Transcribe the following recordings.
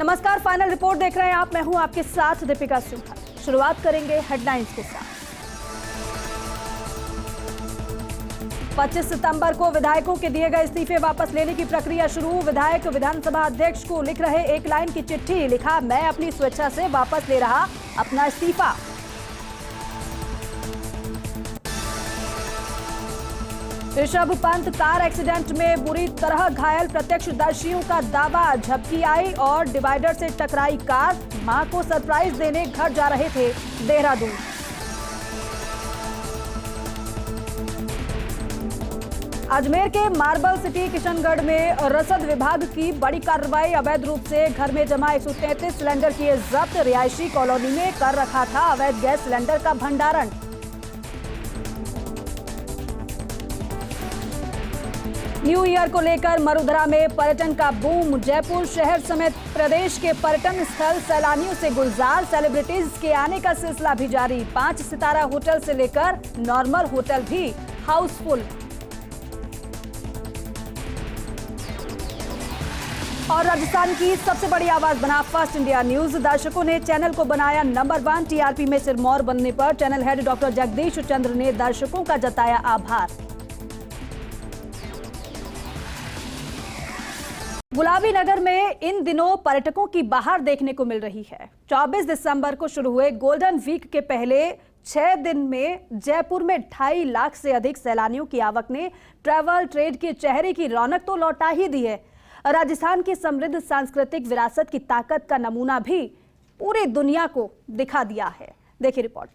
नमस्कार, final report देख रहे हैं आप। मैं हूं आपके साथ दीपिका सिंह। शुरुआत करेंगे हेडलाइंस के साथ। 25 सितंबर को विधायकों के दिए गए इस्तीफे वापस लेने की प्रक्रिया शुरू। विधायक विधानसभा अध्यक्ष को लिख रहे एक लाइन की चिट्ठी। लिखा, मैं अपनी स्वेच्छा से वापस ले रहा अपना इस्तीफा। ऋषभ पंत कार एक्सीडेंट में बुरी तरह घायल। प्रत्यक्षदर्शियों का दावा, झपकी आई और डिवाइडर से टकराई कार। मां को सरप्राइज देने घर जा रहे थे देहरादून। अजमेर के मार्बल सिटी किशनगढ़ में रसद विभाग की बड़ी कार्रवाई। अवैध रूप से घर में जमा 133 सिलेंडर किए जब्त। रिहायशी कॉलोनी में कर रखा था अवैध गैस सिलेंडर का भंडारण। न्यू ईयर को लेकर मरुधरा में पर्यटन का बूम। जयपुर शहर समेत प्रदेश के पर्यटन स्थल सैलानियों से गुलजार। सेलिब्रिटीज के आने का सिलसिला भी जारी। 5 सितारा होटल से लेकर नॉर्मल होटल भी हाउसफुल। और राजस्थान की सबसे बड़ी आवाज बना फर्स्ट इंडिया न्यूज। दर्शकों ने चैनल को बनाया नंबर 1। टीआरपी में सिरमौर बनने पर चैनल हेड डॉक्टर जगदीश चंद्र ने दर्शकों का जताया आभार। गुलाबी नगर में इन दिनों पर्यटकों की बहार देखने को मिल रही है। 24 दिसंबर को शुरू हुए गोल्डन वीक के पहले 6 दिन में जयपुर में 2.5 लाख से अधिक सैलानियों की आवक ने ट्रैवल ट्रेड के चेहरे की रौनक तो लौटा ही दी है। राजस्थान की समृद्ध सांस्कृतिक विरासत की ताकत का नमूना भी पूरी दुनिया को दिखा दिया है। देखिए रिपोर्ट।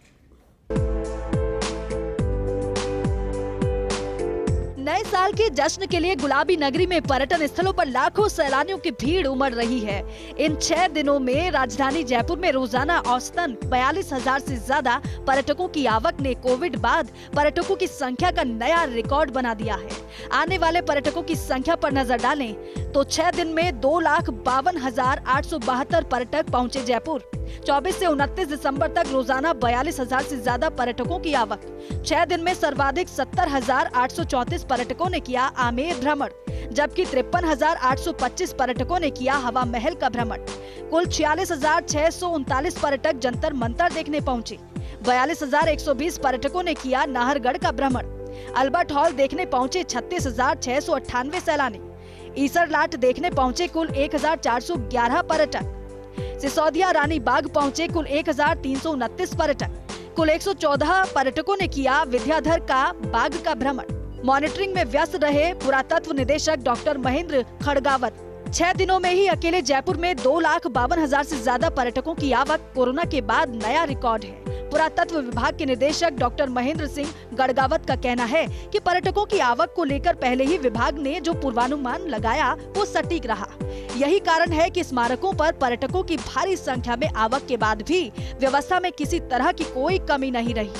नए साल के जश्न के लिए गुलाबी नगरी में पर्यटन स्थलों पर लाखों सैलानियों की भीड़ उमड़ रही है। इन 6 दिनों में राजधानी जयपुर में रोजाना औसतन 42,000 से ज्यादा पर्यटकों की आवक ने कोविड बाद पर्यटकों की संख्या का नया रिकॉर्ड बना दिया है। आने वाले पर्यटकों की संख्या पर नजर डालें तो 6 दिन में 2,52,872 पर्यटक पहुँचे जयपुर। 24 से 29 दिसंबर तक रोजाना 42,000 से ज्यादा पर्यटकों की आवक। 6 दिन में सर्वाधिक 70,834 पर्यटकों ने किया आमेर भ्रमण, जबकि 53,825 पर्यटकों ने किया हवा महल का भ्रमण। कुल 46,639 पर्यटक जंतर मंतर देखने पहुँचे। 42,120 पर्यटकों ने किया नाहरगढ़ का भ्रमण। अल्बर्ट हॉल देखने पहुँचे 36,698 सैलानी। ईसर लाट देखने पहुँचे कुल 1,411 पर्यटक। सिसोदिया रानी बाग पहुँचे कुल 1,329 पर्यटक। कुल 114 पर्यटकों ने किया विद्याधर का बाग का भ्रमण। मॉनिटरिंग में व्यस्त रहे पुरातत्व निदेशक डॉक्टर महेंद्र खड़गावत। 6 दिनों में ही अकेले जयपुर में 2,52,000 से ज्यादा पर्यटकों की आवक कोरोना के बाद नया रिकॉर्ड है। पुरातत्व विभाग के निदेशक डॉक्टर महेंद्र सिंह गड़गावत का कहना है कि पर्यटकों की आवक को लेकर पहले ही विभाग ने जो पूर्वानुमान लगाया वो सटीक रहा। यही कारण है कि स्मारकों पर पर्यटकों की भारी संख्या में आवक के बाद भी व्यवस्था में किसी तरह की कोई कमी नहीं रही।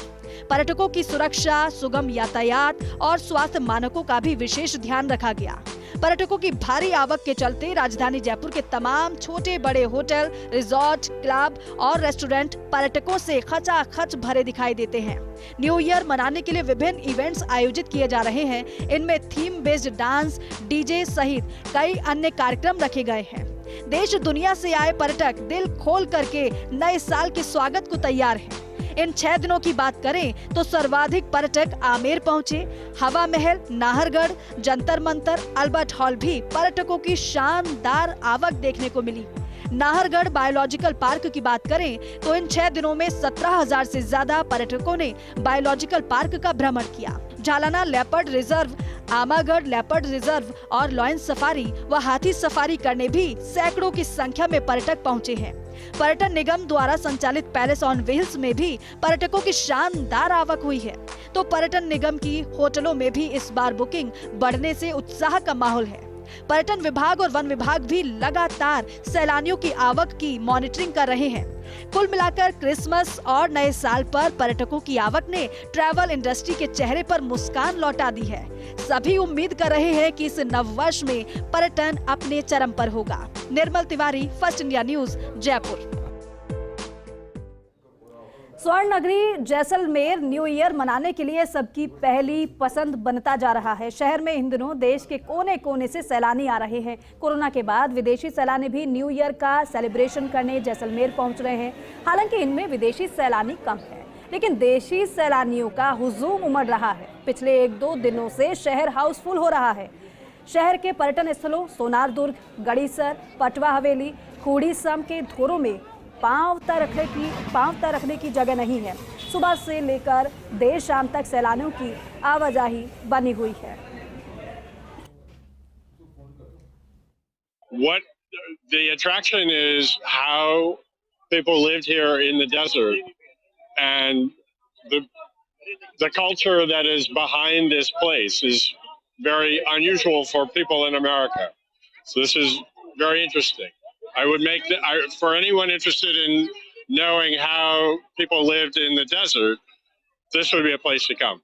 पर्यटकों की सुरक्षा, सुगम यातायात और स्वास्थ्य मानकों का भी विशेष ध्यान रखा गया। पर्यटकों की भारी आवक के चलते राजधानी जयपुर के तमाम छोटे बड़े होटल, रिजॉर्ट, क्लब और रेस्टोरेंट पर्यटकों से खचाखच भरे दिखाई देते हैं। न्यू ईयर मनाने के लिए विभिन्न इवेंट्स आयोजित किए जा रहे हैं। इनमें थीम बेस्ड डांस, डीजे सहित कई अन्य कार्यक्रम रखे गए हैं। देश दुनिया से आए पर्यटक दिल खोल करके नए साल के स्वागत को तैयार हैं। इन 6 दिनों की बात करें तो सर्वाधिक पर्यटक आमेर पहुंचे। हवा महल, नाहरगढ़, जंतर मंतर, अल्बर्ट हॉल भी पर्यटकों की शानदार आवक देखने को मिली। नाहरगढ़ बायोलॉजिकल पार्क की बात करें तो इन 6 दिनों में 17,000 से ज्यादा पर्यटकों ने बायोलॉजिकल पार्क का भ्रमण किया। Jhalana leopard reserve, Amagarh leopard reserve और लॉयन सफारी व हाथी सफारी करने भी सैकड़ों की संख्या में पर्यटक पहुंचे हैं। पर्यटन निगम द्वारा संचालित पैलेस ऑन व्हील्स में भी पर्यटकों की शानदार आवक हुई है। तो पर्यटन निगम की होटलों में भी इस बार बुकिंग बढ़ने से उत्साह का माहौल है। पर्यटन विभाग और वन विभाग भी लगातार सैलानियों की आवक की मॉनिटरिंग कर रहे हैं। कुल मिलाकर क्रिसमस और नए साल पर पर्यटकों की आवक ने ट्रैवल इंडस्ट्री के चेहरे पर मुस्कान लौटा दी है। सभी उम्मीद कर रहे हैं कि इस नववर्ष में पर्यटन अपने चरम पर होगा। Nirmal Tiwari, first India news, Jaipur. स्वर्ण नगरी जैसलमेर न्यू ईयर मनाने के लिए सबकी पहली पसंद बनता जा रहा है। शहर में इन दिनों देश के कोने कोने से सैलानी आ रहे हैं। कोरोना के बाद विदेशी सैलानी भी न्यू ईयर का सेलिब्रेशन करने जैसलमेर पहुंच रहे हैं। हालांकि इनमें विदेशी सैलानी कम है, लेकिन देशी सैलानियों का हुजूम उमड़ रहा है। पिछले 1-2 दिनों से शहर हाउसफुल हो रहा है। शहर के पर्यटन स्थलों सोनार दुर्ग, गड़ीसर, पटवा हवेली, खूड़ी सम के धोरों में पांव तक रखने की जगह नहीं है। सुबह से लेकर देर शाम तक सैलानियों की आवाजाही बनी हुई है। What the attraction is how people lived here in the desert and the culture that is behind this place is very unusual for people in America. So this is very interesting. I would make for anyone interested in knowing how people lived in the desert, this would be a place to come.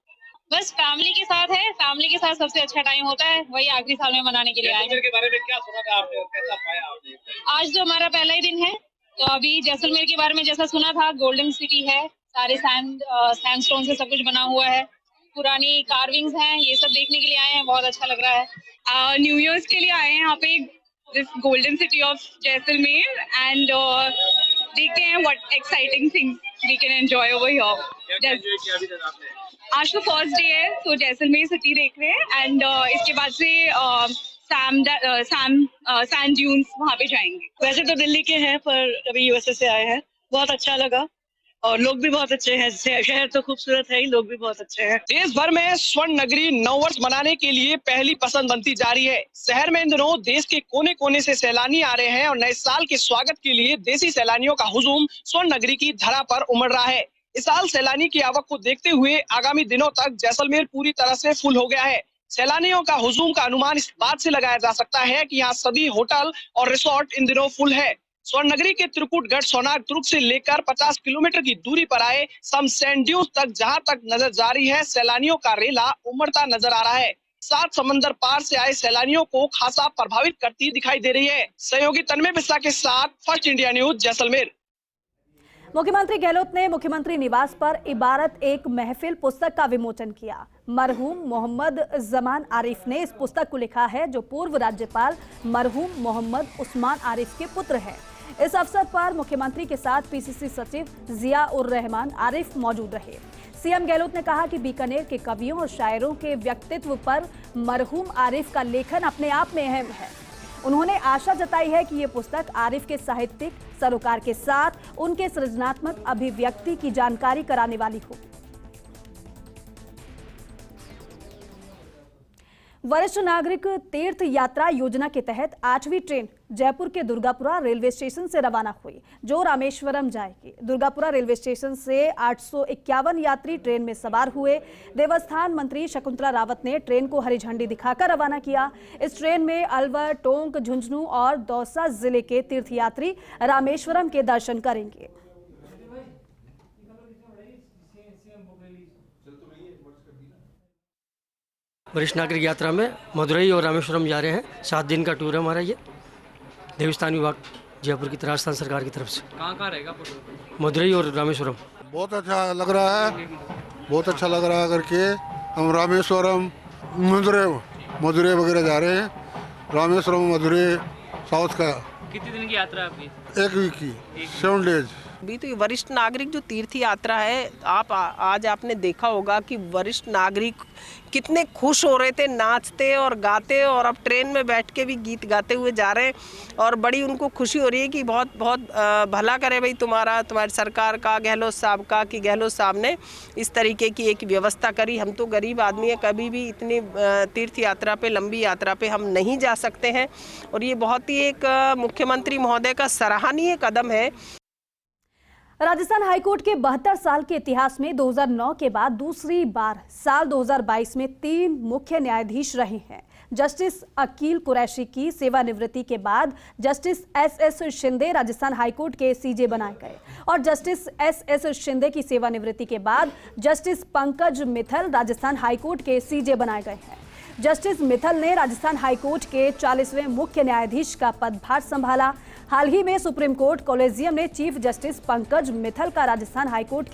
बस family के साथ है, family के साथ सबसे अच्छा time होता है, वही आखिरी साल में मनाने के लिए आए हैं। के बारे में क्या सुना था आपने और कैसा पाया आपने? आज तो हमारा पहला ही दिन है, तो अभी जैसलमेर के बारे में जैसा सुना था, गोल्डन सिटी है, सारे सैंडस्टोन से सब कुछ बना हुआ है, पुरानी कार्विंग्स हैं, ये सब देखने के लिए आए हैं, बहुत अच्छा लग रहा है। न्यू ईयर्स के लिए आए हैं यहाँ पे this golden city of Jaisalmer and देखते हैं what exciting things we can enjoy over here. आज तो फर्स्ट डे है, तो जैसलमेर सिटी देख रहे हैं एंड इसके बाद से सैंड ड्यून्स वहाँ पे जाएंगे। वैसे तो दिल्ली के हैं पर अभी यूएसए से आए हैं, बहुत अच्छा लगा और लोग भी बहुत अच्छे हैं। शहर तो खूबसूरत है ही, लोग भी बहुत अच्छे हैं। देश भर में स्वर्ण नगरी नववर्ष मनाने के लिए पहली पसंद बनती जा रही है। शहर में इन दिनों देश के कोने कोने से सैलानी आ रहे हैं और नए साल के स्वागत के लिए देसी सैलानियों का हुजूम स्वर्ण नगरी की धरा पर उमड़ रहा है। इस साल सैलानी की आवक को देखते हुए आगामी दिनों तक जैसलमेर पूरी तरह से फुल हो गया है। सैलानियों का हुजूम का अनुमान इस बात से लगाया जा सकता है कि यहाँ सभी होटल और रिसोर्ट इन दिनों फुल है। स्वर्ण नगरी के त्रिकुटगढ़ सोनार दुर्ग से लेकर 50 किलोमीटर की दूरी पर आए सम सैंड ड्यून्स तक जहां तक नजर जारी है, सैलानियों का रेला उमड़ता नजर आ रहा है। 7 समंदर पार से आए सैलानियों को खासा प्रभावित करती दिखाई दे रही है। सहयोगी तन्मय बिस्सा के साथ फर्स्ट इंडिया न्यूज जैसलमेर। मुख्यमंत्री गहलोत ने मुख्यमंत्री निवास पर इबारत एक महफिल पुस्तक का विमोचन किया। मरहूम मोहम्मद जमान आरिफ ने इस पुस्तक को लिखा है, जो पूर्व राज्यपाल मरहूम मोहम्मद उस्मान आरिफ के पुत्र हैं। इस अवसर पर मुख्यमंत्री के साथ पीसीसी सचिव जिया उर रहमान आरिफ मौजूद रहे। सीएम गहलोत ने कहा कि बीकानेर के कवियों और शायरों के व्यक्तित्व पर मरहूम आरिफ का लेखन अपने आप में अहम है। उन्होंने आशा जताई है कि ये पुस्तक आरिफ के साहित्यिक सरोकार के साथ उनके सृजनात्मक अभिव्यक्ति की जानकारी कराने वाली हो। वरिष्ठ नागरिक तीर्थ यात्रा योजना के तहत 8वीं ट्रेन जयपुर के दुर्गापुरा रेलवे स्टेशन से रवाना हुई, जो रामेश्वरम जाएगी। दुर्गापुरा रेलवे स्टेशन से 851 यात्री ट्रेन में सवार हुए। देवस्थान मंत्री शकुंतला रावत ने ट्रेन को हरी झंडी दिखाकर रवाना किया। इस ट्रेन में अलवर, टोंक, झुंझुनू और दौसा जिले के तीर्थयात्री रामेश्वरम के दर्शन करेंगे। वरिष्ठ नागरिक यात्रा में मदुरई और रामेश्वरम जा रहे हैं। 7 दिन का टूर है हमारा। ये देवस्थान विभाग जयपुर की राजस्थान सरकार की तरफ से। कहाँ रहेगा? मदुरई और रामेश्वरम। बहुत अच्छा लग रहा है, बहुत अच्छा लग रहा है करके। हम रामेश्वरम, मदुरई वगैरह जा रहे हैं। रामेश्वरम, मदुरई, साउथ का। कितने दिन की यात्रा है आपकी? 1 वीक की, 7 डेज। अभी तो ये वरिष्ठ नागरिक जो तीर्थ यात्रा है, आज आपने देखा होगा कि वरिष्ठ नागरिक कितने खुश हो रहे थे, नाचते और गाते, और अब ट्रेन में बैठ के भी गीत गाते हुए जा रहे हैं और बड़ी उनको खुशी हो रही है कि बहुत बहुत भला करे भाई तुम्हारी सरकार का, गहलोत साहब का, कि गहलोत साहब ने इस तरीके की एक व्यवस्था करी। हम तो गरीब आदमी हैं, कभी भी इतनी तीर्थ यात्रा पे, लंबी यात्रा पे हम नहीं जा सकते हैं, और ये बहुत ही एक मुख्यमंत्री महोदय का सराहनीय कदम है। राजस्थान हाईकोर्ट के 72 साल के इतिहास में 2009 के बाद दूसरी बार साल 2022 में 3 मुख्य न्यायाधीश रहे हैं। जस्टिस अकील कुरैशी की सेवानिवृत्ति के बाद justice S Shinde Rajasthan high court के सीजे बनाए गए, और जस्टिस एस शिंदे की सेवानिवृत्ति के बाद जस्टिस पंकज मित्तल राजस्थान हाईकोर्ट के सीजे बनाए गए हैं। जस्टिस मित्तल ने राजस्थान हाईकोर्ट के 40वें मुख्य न्यायाधीश का पदभार संभाला। हाल ही में सुप्रीम कोर्ट कॉलेजियम ने चीफ जस्टिस पंकज मित्तल का राजस्थान हाईकोर्ट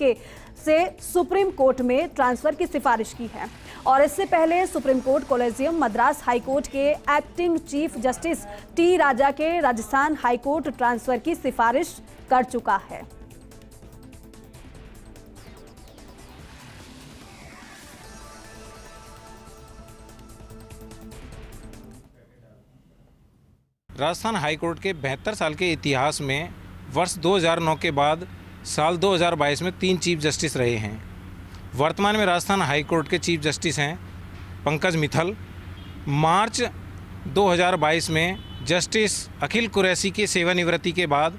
से सुप्रीम कोर्ट में ट्रांसफर की सिफारिश की है और इससे पहले supreme court collegium Madras high court के एक्टिंग चीफ जस्टिस टी राजा के राजस्थान हाईकोर्ट ट्रांसफर की सिफारिश कर चुका है। राजस्थान हाईकोर्ट के 72 साल के इतिहास में वर्ष 2009 के बाद साल 2022 में 3 चीफ जस्टिस रहे हैं। वर्तमान में राजस्थान हाईकोर्ट के चीफ जस्टिस हैं पंकज मित्तल। मार्च 2022 में जस्टिस अखिल कुरैशी की सेवानिवृत्ति के बाद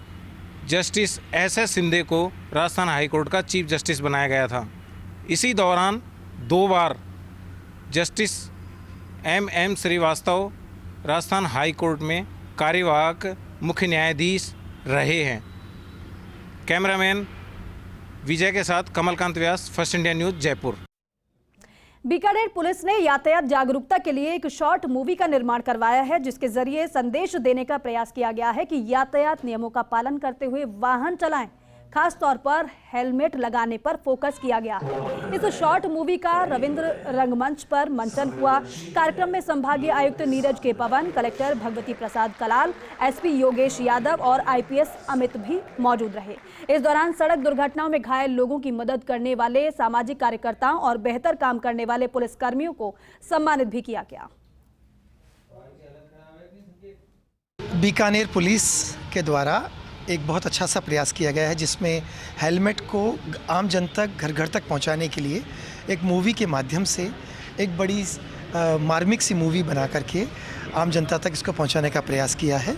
जस्टिस एस.एस. शिंदे को राजस्थान हाईकोर्ट का चीफ जस्टिस बनाया गया था। इसी दौरान 2 बार जस्टिस एम.एम. श्रीवास्तव राजस्थान हाईकोर्ट में कार्यवाहक मुख्य न्यायाधीश रहे हैं। कैमरामैन विजय के साथ Kamalkant Vyas, first India news, Jaipur. Bikaner police ने यातायात जागरूकता के लिए एक शॉर्ट मूवी का निर्माण करवाया है, जिसके जरिए संदेश देने का प्रयास किया गया है कि यातायात नियमों का पालन करते हुए वाहन चलाएं। खास तौर पर हेलमेट लगाने पर फोकस किया गया है। इस शॉर्ट मूवी का रविंद्र रंगमंच पर मंचन हुआ। कार्यक्रम में संभागीय आयुक्त नीरज के पवन, कलेक्टर भगवती प्रसाद कलाल, एसपी योगेश यादव और आईपीएस अमित भी मौजूद रहे। इस दौरान सड़क दुर्घटनाओं में घायल लोगों की मदद करने वाले सामाजिक कार्यकर्ताओं और बेहतर काम करने वाले पुलिसकर्मियों को सम्मानित भी किया गया। बीकानेर पुलिस के द्वारा एक बहुत अच्छा सा प्रयास किया गया है, जिसमें हेलमेट को आम जन तक घर घर तक पहुंचाने के लिए एक मूवी के माध्यम से एक बड़ी मार्मिक सी मूवी बना करके आम जनता तक इसको पहुंचाने का प्रयास किया है।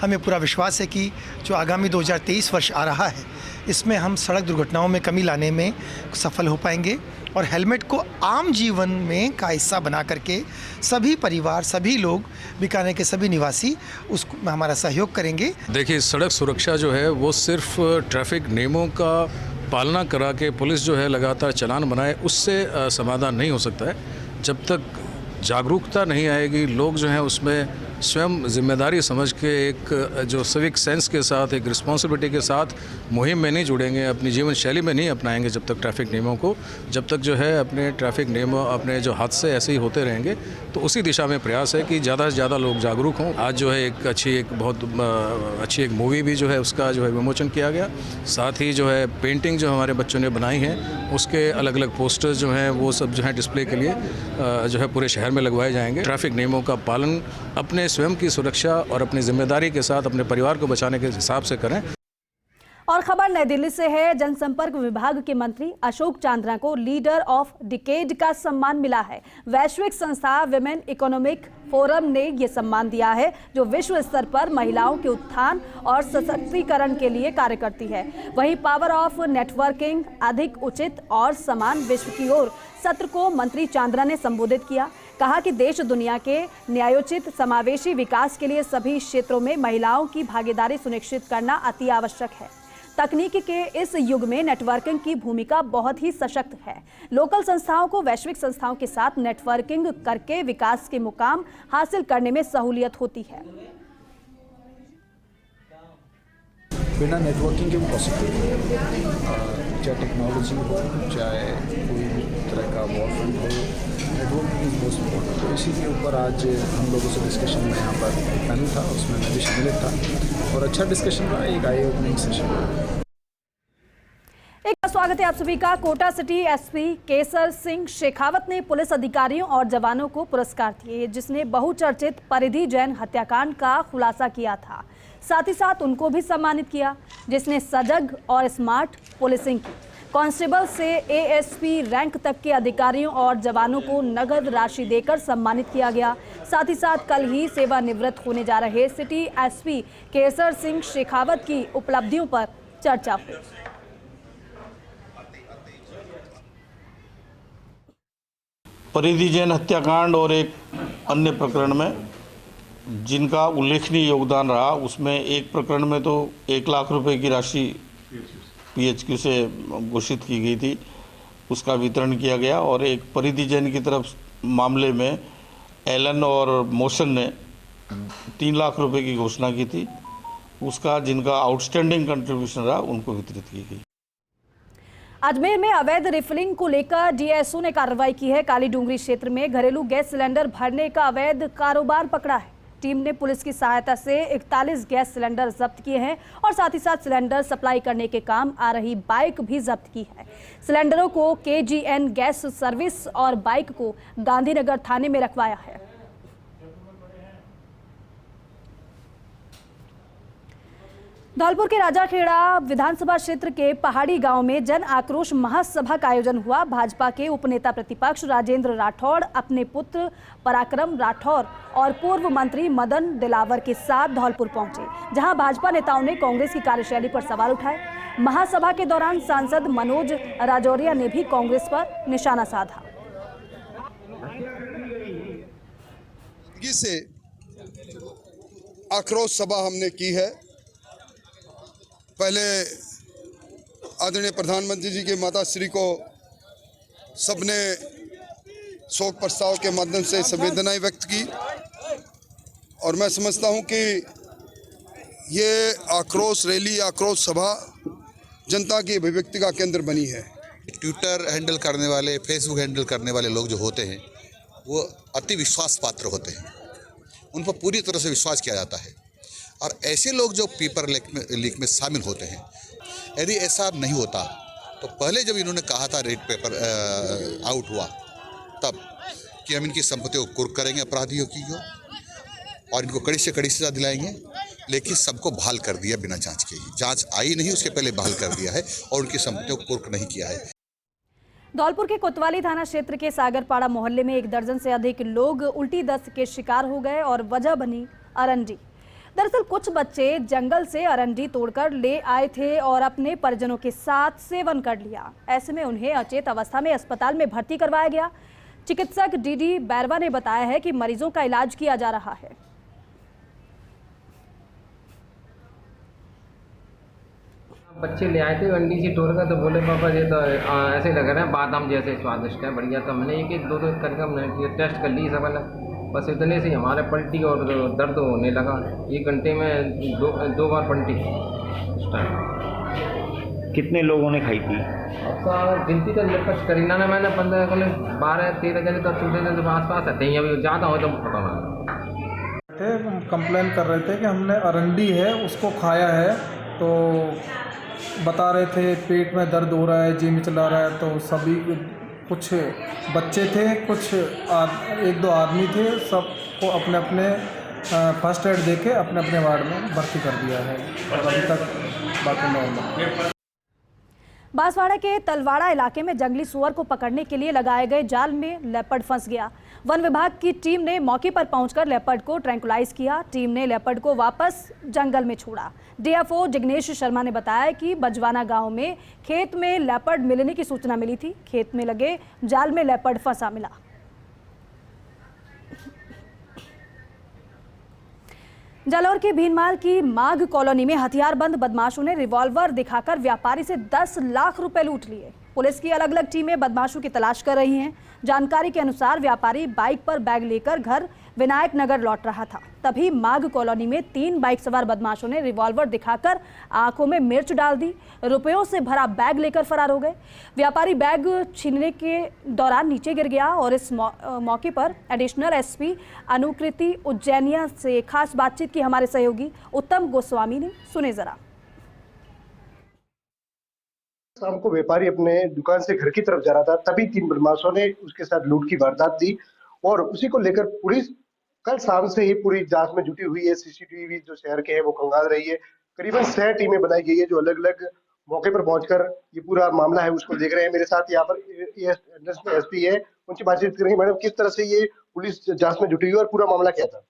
हमें पूरा विश्वास है कि जो आगामी 2023 वर्ष आ रहा है, इसमें हम सड़क दुर्घटनाओं में कमी लाने में सफल हो पाएंगे और हेलमेट को आम जीवन में का हिस्सा बना करके सभी परिवार, सभी लोग, बीकानेर के सभी निवासी उसको हमारा सहयोग करेंगे। देखिए, सड़क सुरक्षा जो है वो सिर्फ ट्रैफिक नियमों का पालना करा के पुलिस जो है लगातार चालान बनाए, उससे समाधान नहीं हो सकता है। जब तक जागरूकता नहीं आएगी, लोग जो हैं उसमें स्वयं जिम्मेदारी समझ के एक जो सिविक सेंस के साथ, एक रिस्पॉन्सिबिलिटी के साथ मुहिम में नहीं जुड़ेंगे, अपनी जीवन शैली में नहीं अपनाएंगे जब तक ट्रैफिक नियमों को, जब तक जो है अपने ट्रैफिक नियमों, अपने जो हादसे ऐसे ही होते रहेंगे। तो उसी दिशा में प्रयास है कि ज़्यादा से ज़्यादा लोग जागरूक हों। आज जो है एक बहुत अच्छी एक मूवी भी जो है उसका जो है विमोचन किया गया। साथ ही जो है पेंटिंग जो हमारे बच्चों ने बनाई हैं, उसके अलग अलग पोस्टर्स जो हैं वो सब जो है डिस्प्ले के लिए जो है पूरे शहर में लगवाए जाएंगे। ट्रैफिक नियमों का पालन अपने स्वयं की सुरक्षा और अपनी जिम्मेदारी के साथ अपने परिवार को बचाने के हिसाब से करें। और खबर नई दिल्ली से है। जनसंपर्क विभाग के मंत्री अशोक चांद्रा को लीडर ऑफ डिकेड का सम्मान मिला है। वैश्विक संस्था विमेन इकोनॉमिक फोरम ने यह सम्मान दिया है, जो विश्व स्तर पर महिलाओं के उत्थान और सशक्तिकरण के लिए कार्य करती है। वहीं पावर ऑफ नेटवर्किंग, अधिक उचित और समान विश्व की ओर सत्र को मंत्री चांद्रा ने संबोधित किया। कहा कि देश दुनिया के न्यायोचित समावेशी विकास के लिए सभी क्षेत्रों में महिलाओं की भागीदारी सुनिश्चित करना अति आवश्यक है। तकनीक के इस युग में नेटवर्किंग की भूमिका बहुत ही सशक्त है। लोकल संस्थाओं को वैश्विक संस्थाओं के साथ नेटवर्किंग करके विकास के मुकाम हासिल करने में सहूलियत होती है। बिना नेटवर्किंग के पॉसिबल चाहे टेक्नोलॉजी हो, चाहे कोई भी तरह का वॉरफ्रंट हो, नेटवर्किंग इज मोस्ट इम्पोर्टेंट। तो इसी के ऊपर आज हम लोगों से डिस्कशन में यहाँ पर पैनल था, उसमें मैं भी शामिल था और अच्छा डिस्कशन रहा, एक आई ओपनिंग सेशन रहा। एक स्वागत है आप सभी का। कोटा सिटी एसपी केसर सिंह शेखावत ने पुलिस अधिकारियों और जवानों को पुरस्कार दिए, जिसने बहुचर्चित परिधि जैन हत्याकांड का खुलासा किया था। साथ ही साथ उनको भी सम्मानित किया, जिसने सजग और स्मार्ट पुलिसिंग की। कांस्टेबल से एएसपी रैंक तक के अधिकारियों और जवानों को नगद राशि देकर सम्मानित किया गया। साथ ही साथ कल ही सेवानिवृत्त होने जा रहे सिटी एसपी केसर सिंह शेखावत की उपलब्धियों पर चर्चा हुई। परिधि जैन हत्याकांड और एक अन्य प्रकरण में जिनका उल्लेखनीय योगदान रहा, उसमें एक प्रकरण में तो 1 लाख रुपए की राशि पीएचक्यू से घोषित की गई थी, उसका वितरण किया गया। और एक परिधि जैन की तरफ मामले में एलन और मोशन ने 3 लाख रुपए की घोषणा की थी, उसका जिनका आउटस्टैंडिंग कंट्रीब्यूशन रहा उनको वितरित की गई। अजमेर में अवैध रिफिलिंग को लेकर डीएसओ ने कार्रवाई की है। काली डूंगरी क्षेत्र में घरेलू गैस सिलेंडर भरने का अवैध कारोबार पकड़ा है। टीम ने पुलिस की सहायता से 41 गैस सिलेंडर जब्त किए हैं और साथ ही साथ सिलेंडर सप्लाई करने के काम आ रही बाइक भी जब्त की है। सिलेंडरों को केजीएन गैस सर्विस और बाइक को गांधीनगर थाने में रखवाया है। धौलपुर के राजाखेड़ा विधानसभा क्षेत्र के पहाड़ी गांव में जन आक्रोश महासभा का आयोजन हुआ। भाजपा के उपनेता प्रतिपक्ष राजेंद्र राठौड़ अपने पुत्र पराक्रम राठौड़ और पूर्व मंत्री मदन दिलावर के साथ धौलपुर पहुंचे, जहां भाजपा नेताओं ने कांग्रेस की कार्यशैली पर सवाल उठाए। महासभा के दौरान सांसद मनोज राजौरिया ने भी कांग्रेस पर निशाना साधा। से आक्रोश सभा हमने की है। पहले आदरणीय प्रधानमंत्री जी के माताश्री को सबने शोक प्रस्ताव के माध्यम से संवेदनाएं व्यक्त की और मैं समझता हूं कि ये आक्रोश रैली, आक्रोश सभा जनता की अभिव्यक्ति का केंद्र बनी है। ट्विटर हैंडल करने वाले, फेसबुक हैंडल करने वाले लोग जो होते हैं वो अति विश्वास पात्र होते हैं, उन पर पूरी तरह से विश्वास किया जाता है और ऐसे लोग जो पेपर लीक में शामिल होते हैं, यदि ऐसा नहीं होता तो पहले जब इन्होंने कहा था रेड पेपर आउट हुआ तब कि हम इनकी संपत्तियों को कुर्क करेंगे अपराधियों की और इनको कड़ी से कड़ी सजा दिलाएंगे, लेकिन सबको बहाल कर दिया बिना जांच के। जांच आई नहीं, उसके पहले बहाल कर दिया है और उनकी संपत्तियों को कुर्क नहीं किया है। धौलपुर के कोतवाली थाना क्षेत्र के सागरपाड़ा मोहल्ले में 1 दर्जन से अधिक लोग उल्टी दस्त के शिकार हो गए और वजह बनी अरंडी। दरअसल कुछ बच्चे जंगल से अरंडी तोड़कर ले आए थे और अपने परिजनों के साथ सेवन कर लिया। ऐसे में उन्हें अचेत अवस्था में अस्पताल में भर्ती करवाया गया। चिकित्सक डीडी बैरवा ने बताया है कि मरीजों का इलाज किया जा रहा है। बच्चे ले आए थे अंडी सी तोड़ कर, तो बोले पापा ये तो ऐसे लग रहा है बादाम जैसे स्वादिष्ट है, बढ़िया। तो हमने एक दो करके हमने टेस्ट कर ली सब, बस इतने से हमारे पलटी और दर्द होने लगा। 1 घंटे में दो बार पलटी स्टार्ट। कितने लोगों ने खाई थी? अब गिनती तो कुछ करी ना, मैंने 15 12-13 जने तो छोटे जन आस पास आते हैं, अभी ज़्यादा हो तो पता ना। कंप्लेन कर रहे थे कि हमने अरंडी है उसको खाया है, तो बता रहे थे पेट में दर्द हो रहा है, जी मिचला रहा है। तो सभी कुछ बच्चे थे, कुछ 1-2 आदमी थे, सबको अपने अपने फर्स्ट एड देके अपने अपने वार्ड में भर्ती कर दिया है और अभी तक बाकी नॉर्मल। बांसवाड़ा के तलवाड़ा इलाके में जंगली सुअर को पकड़ने के लिए लगाए गए जाल में लेपर्ड फंस गया। वन विभाग की टीम ने मौके पर पहुंचकर लेपर्ड को ट्रैंकुलाइज किया। टीम ने लेपर्ड को वापस जंगल में छोड़ा। डीएफओ जिग्नेश शर्मा ने बताया कि बजवाना गांव में खेत में लेपर्ड मिलने की सूचना मिली थी। खेत में लगे जाल में लेपर्ड फंसा मिला। जालौर के भीनमाल की माघ कॉलोनी में हथियारबंद बदमाशों ने रिवॉल्वर दिखाकर व्यापारी से 10 लाख रुपए लूट लिए। पुलिस की अलग अलग टीमें बदमाशों की तलाश कर रही हैं। जानकारी के अनुसार व्यापारी बाइक पर बैग लेकर घर विनायक नगर लौट रहा था, तभी माघ कॉलोनी में 3 बाइक सवार बदमाशों ने रिवॉल्वर दिखाकर आंखों में मिर्च डाल दी, रुपयों से भरा बैग लेकर फरार हो गए। व्यापारी बैग छीनने के दौरान नीचे गिर गया और इस मौके पर एडिशनल एसपी अनुकृति उज्जैनिया से खास बातचीत की हमारे सहयोगी उत्तम गोस्वामी ने। सुने जरा। शाम को व्यापारी अपने दुकान से घर की तरफ जा रहा था, तभी 3 बदमाशों ने उसके साथ लूट की वारदात दी और उसी को लेकर पुलिस कल शाम से ही पूरी जांच में जुटी हुई है। सीसीटीवी जो शहर के है वो खंगाल रही है। करीबन 6 टीमें बनाई गई है जो अलग अलग मौके पर पहुंचकर ये पूरा मामला है उसको देख रहे हैं। मेरे साथ यहाँ पर एसपी है, उनसे बातचीत करेंगे। मैडम, किस तरह से ये पुलिस जांच में जुटी हुई और पूरा मामला क्या था?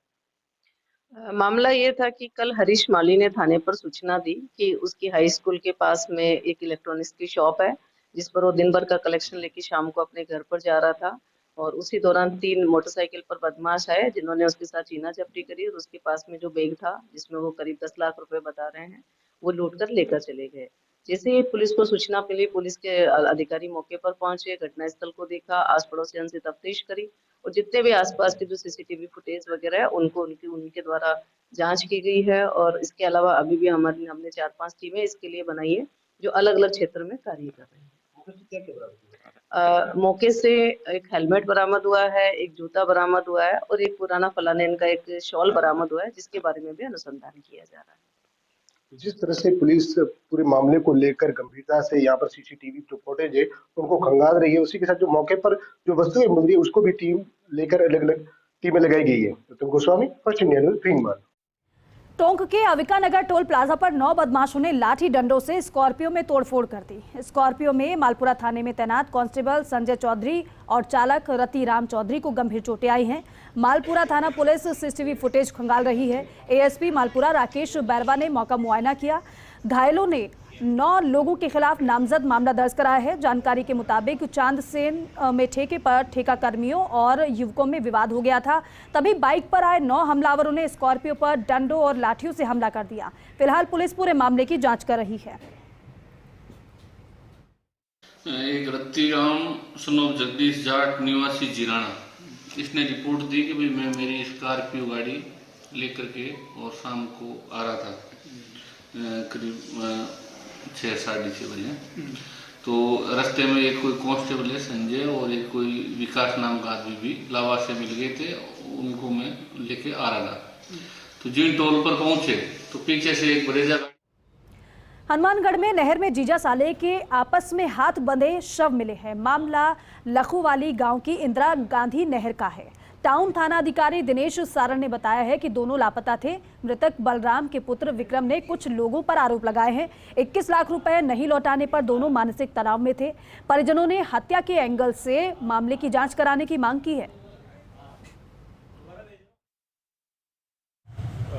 मामला ये था कि कल हरीश माली ने थाने पर सूचना दी कि उसकी हाई स्कूल के पास में एक इलेक्ट्रॉनिक्स की शॉप है जिस पर वो दिन भर का कलेक्शन लेके शाम को अपने घर पर जा रहा था और उसी दौरान 3 मोटरसाइकिल पर बदमाश आए जिन्होंने उसके साथ छीना झपटी करी और उसके पास में जो बैग था जिसमें वो करीब 10 लाख रुपए बता रहे हैं वो लूट कर लेकर चले गए। जैसे ही पुलिस को सूचना मिली, पुलिस के अधिकारी मौके पर पहुंचे, घटनास्थल को देखा, आस पड़ोसियों से तफ्तीश करी और जितने भी आसपास के जो सीसीटीवी फुटेज वगैरह है उनको उनके द्वारा जांच की गई है। और इसके अलावा अभी भी हमने 4-5 टीमें इसके लिए बनाई है जो अलग अलग क्षेत्र में कार्य कर रही है। मौके से एक हेलमेट बरामद हुआ है, एक जूता बरामद हुआ है और एक पुराना फलानेन का एक शॉल बरामद हुआ है, जिसके बारे में भी अनुसंधान किया जा रहा है। जिस तरह से पुलिस पूरे मामले को लेकर गंभीरता से यहाँ पर सीसीटीवी जो फुटेज है उनको खंगाल रही है, उसी के साथ जो मौके पर जो वस्तुएं मिल रही है उसको भी टीम लेकर अलग अलग टीमें लगाई गई है। तो Goswami, first India news, Bhinmal. Tonk के अविका नगर टोल प्लाजा पर 9 बदमाशों ने लाठी डंडों से स्कॉर्पियो में तोड़फोड़ कर दी। स्कॉर्पियो में मालपुरा थाने में तैनात कांस्टेबल संजय चौधरी और चालक रतिराम चौधरी को गंभीर चोटें आई हैं। मालपुरा थाना पुलिस सीसीटीवी फुटेज खंगाल रही है। एएसपी मालपुरा राकेश बैरवा ने मौका मुआयना किया। घायलों ने 9 लोगों के खिलाफ नामजद मामला दर्ज कराया है। जानकारी के मुताबिक चांदसेन में ठेके पर ठेका कर्मियों और युवकों में विवाद हो गया था। तभी बाइक पर आए 9 हमलावरों ने स्कॉर्पियो पर डंडों और लाठियों से हमला कर दिया। फिलहाल पुलिस पूरे मामले की जांच कर रही है। एक रतिराम सनोब जगदीश जाट निवासी जिराना, इसने रिपोर्ट दी कि भाई मैं मेरी स्कॉर्पियो गाड़ी लेकर के और शाम को आ रहा था करीब 6-6:30 बजे। तो रास्ते में एक कोई कांस्टेबल है संजय और एक कोई विकास नाम का आदमी भी लावा से मिल गए थे, उनको मैं लेके आ रहा था। तो जिन टोल पर पहुंचे तो पीछे से एक ब्रेजा। हनुमानगढ़ में नहर में जीजा साले के आपस में हाथ बंधे शव मिले हैं। मामला लखुवाली गांव की इंदिरा गांधी नहर का है। टाउन थाना अधिकारी दिनेश सारण ने बताया है कि दोनों लापता थे। मृतक बलराम के पुत्र विक्रम ने कुछ लोगों पर आरोप लगाए हैं। 21 लाख रुपए नहीं लौटाने पर दोनों मानसिक तनाव में थे। परिजनों ने हत्या के एंगल से मामले की जांच कराने की मांग की है।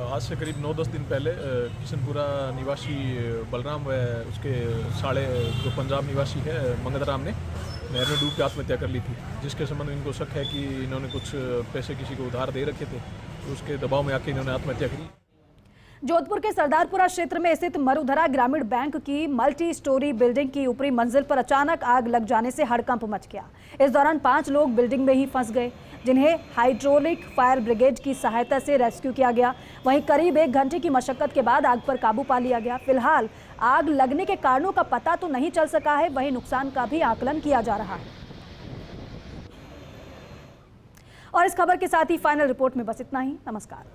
आज से करीब 9-10 दिन पहले किशनपुरा निवासी बलराम व उसके साले जो पंजाब निवासी है मंगतराम ने नहर में डूब के आत्महत्या कर ली थी, जिसके संबंध में इनको शक है कि इन्होंने कुछ पैसे किसी को उधार दे रखे थे, तो उसके दबाव में आके इन्होंने आत्महत्या करी। जोधपुर के सरदारपुरा क्षेत्र में स्थित मरुधरा ग्रामीण बैंक की मल्टी स्टोरी बिल्डिंग की ऊपरी मंजिल पर अचानक आग लग जाने से हड़कंप मच गया। इस दौरान 5 लोग बिल्डिंग में ही फंस गए, जिन्हें हाइड्रोलिक फायर ब्रिगेड की सहायता से रेस्क्यू किया गया। वहीं करीब 1 घंटे की मशक्कत के बाद आग पर काबू पा लिया गया। फिलहाल आग लगने के कारणों का पता तो नहीं चल सका है, वहीं नुकसान का भी आकलन किया जा रहा है। और इस खबर के साथ ही फाइनल रिपोर्ट में बस इतना ही। नमस्कार।